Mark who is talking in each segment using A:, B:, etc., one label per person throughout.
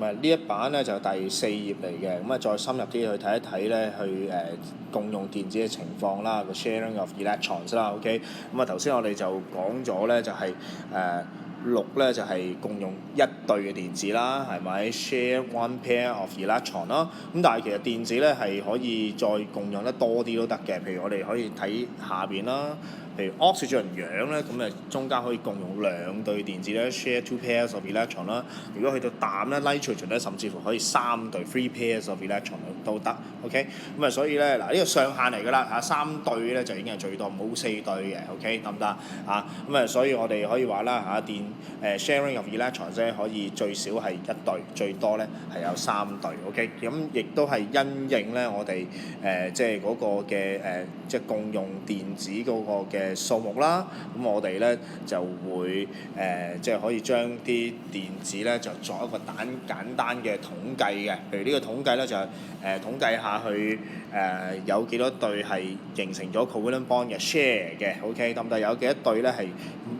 A: 咁啊呢一版咧就第4頁嚟嘅，咁啊再深入啲去睇一睇咧，去共用電子嘅情況啦，個 sharing of electrons 啦，OK。咁啊頭先我哋就講咗咧，就係6咧就係共用一對嘅電子啦，係咪 share one pair of electron 啦？咁但係其實電子咧係可以再共用得多啲都得嘅，譬如我哋可以睇下邊啦。譬如 oxygen 氧咧，咁誒中間可以共用2對電子咧 ，share 2 pairs of electron 啦。如果去到氮咧 nitrogen 咧，甚至乎可以3對 3 pairs of electron 都得。OK，咁啊所以咧嗱呢個上限嚟㗎啦嚇，3對咧就已經係最多，冇4對嘅。OK 得唔得啊？咁啊所以我哋可以話啦嚇，sharing of electrons 咧可以最少係1對，最多咧係有3對。OK，咁亦都係因應咧我哋即係嗰個嘅即係共用電子嗰個嘅數目啦，咁我哋咧就會即係可以將啲電子咧就作一個簡單嘅統計嘅，譬如呢個統計咧就係統計下去有幾多對係形成咗 covalent bond 嘅 share 嘅 ，OK， 得唔得？有幾多對咧係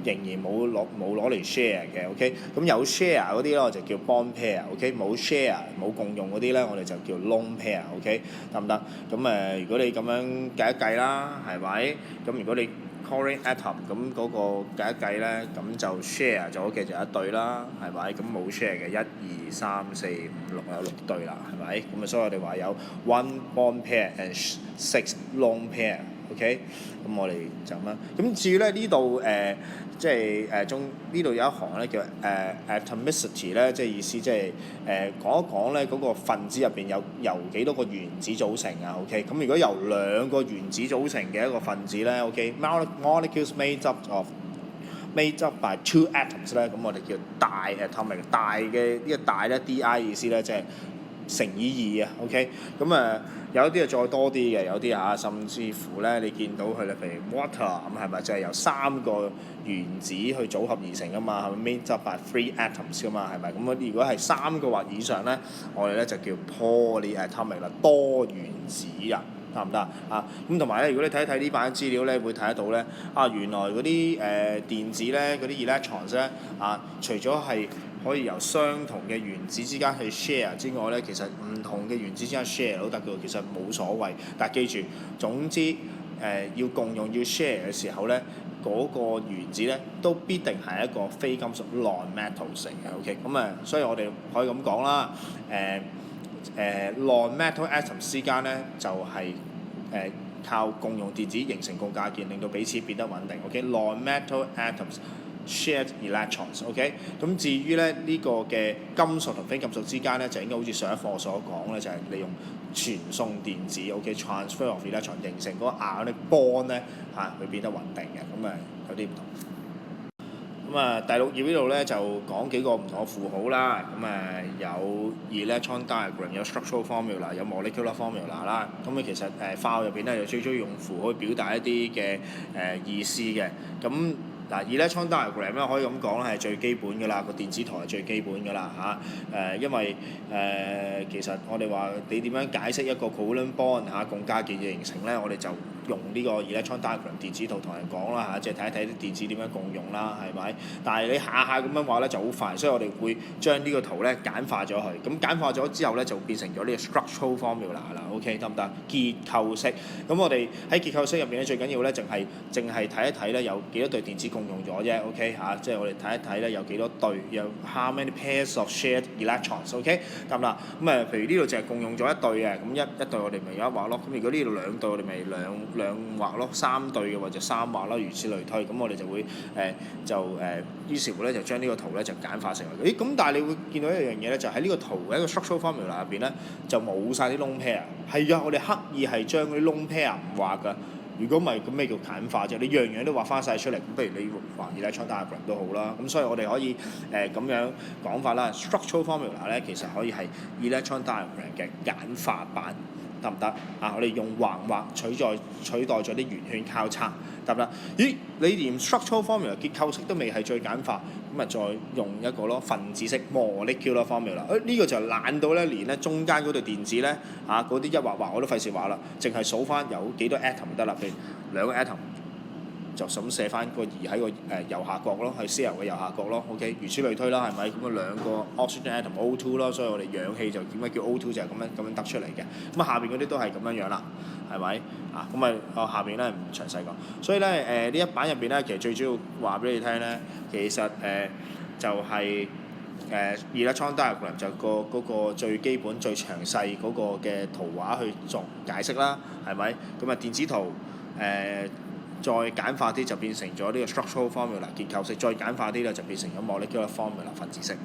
A: 仍然冇攞嚟 share 嘅 ，OK， 咁有 share 嗰啲咧我就叫 bond pair，OK， 冇 share 冇共用嗰啲咧我哋就叫 lone pair，OK， 得唔得？咁如果你咁樣計一計啦，係咪？咁如果你 chlorine atom 咁嗰個計一計咧，咁就 share 咗嘅就1對啦，係咪？咁冇 share 嘅1、2、3、4、5、6有6對啦，係咪？咁所以我哋話有 one bond pair and 6 lone pair，OK，咁我哋就咁啦。咁至於咧呢度即係呢度有一行咧叫atomicity 咧，即係意思即係講一講咧嗰個分子入邊由幾多個原子組成啊 ？OK，咁如果由2個原子組成嘅一個分子咧 ，OK，molecules made up by 2 atoms 咧，咁我哋叫大 atomic， 大嘅呢個大咧 di 意思咧即係乘以2啊 ，OK，咁有啲再多啲嘅，有啲甚至乎咧你見到佢咧，譬如 water 咁係咪就係由3個原子去組合而成噶嘛？係咪 made up by 3 atoms 噶嘛？係咪？咁如果係3個或以上咧，我哋咧就叫 polyatomic 啦，多原子啊。得唔得啊？咁同埋咧，如果你睇一睇呢版資料咧，會睇得到咧，原來嗰啲電子咧，嗰啲 electrons 咧，除咗係可以由相同嘅原子之間去 share 之外咧，其實唔同嘅原子之間 share 都得嘅，其實冇所謂。但係記住，總之要共用要 share 嘅時候咧，嗰個原子咧都必定係一個非金屬 non-metal 性嘅。OK，咁所以我哋可以咁講啦，non-metal atoms 之間咧就係靠共用電子形成共價鍵，令到彼此變得穩定。OK，non-metal atoms shared electrons。OK， 咁至於咧呢個嘅金屬同非金屬之間咧，就應該好似上一課所講咧，就係利用傳送電子 ，OK，transfer of electron 形成嗰個 ionic bond 咧佢變得穩定嘅。咁有啲唔同。咁第6頁呢度咧就講幾個唔同嘅符號啦。有 electron diagram， 有 structural formula， 有 molecular formula 啦。咁其實化學入邊咧就最中意用符號去表達一啲嘅意思嘅。咁electron diagram 咧可以咁講咧係最基本㗎啦，個電子圖係最基本㗎啦因為其實我哋話你點樣解釋一個 covalent bond 共價鍵嘅形成咧，我哋就用呢個 electron diagram 電子圖同人講啦即係睇一睇啲電子點樣共用啦，係咪？但係你下下咁樣話咧就好快，所以我哋會將呢個圖咧簡化咗佢。咁簡化咗之後咧就變成咗呢個 structural formula 啦。OK， 得唔得？結構式。咁我哋喺結構式入邊咧最緊要咧淨係睇一睇咧有幾多對電子共用咗啫。OK 即係我哋睇一睇咧有幾多對，有 how many pairs of shared electrons。OK， 得唔得？咁譬如呢度就係共用咗1對嘅，咁一對我哋咪有1畫咯。咁如果呢度2對我哋咪兩畫咯，3對嘅或者3畫啦，如此類推。咁我哋就會於是乎咧就將呢個圖咧就簡化成為。咁但係你會見到一樣嘢咧，就喺呢個圖嘅一個 structural formula 入邊咧就冇晒啲 lone pair。係啊，我哋刻意係將嗰啲 lone pair 唔畫㗎。如果唔係，咁咩叫簡化啫？你樣樣都畫翻晒出嚟，咁不如你畫 electron diagram 都好啦。咁所以我哋可以咁樣講法啦。structural formula 咧其實可以係 electron diagram 嘅簡化版，得唔得？我哋用橫畫取代咗啲圓圈交叉，得唔得？咦，你連 structural formula 結構式都未係最簡化，咁再用一個咯分子式 molecular formula。呢個就懶到咧，連咧中間嗰對電子咧嗰啲一畫我都費事畫啦，淨係數翻有幾多 atom 得啦。譬如2個 atom，就咁寫翻個儀喺個右下角咯，喺 cell 嘅右下角咯，OK，如此類推啦，係咪？咁啊兩個 oxygen atom O2 咯，所以我哋氧氣就點解叫 O2 就係咁樣得出嚟嘅。咁啊下邊嗰啲都係咁樣樣啦，係咪？啊咁啊我下邊咧唔詳細講，所以咧呢一版入邊咧其實最主要話俾你聽咧，其實就係、electron diagram 就嗰個最基本最詳細嗰個嘅圖畫去作解釋啦，係咪？咁啊電子圖再簡化啲就變成咗呢個 structural formula 結構式，再簡化啲咧就變成咗 molecular formula 分子式。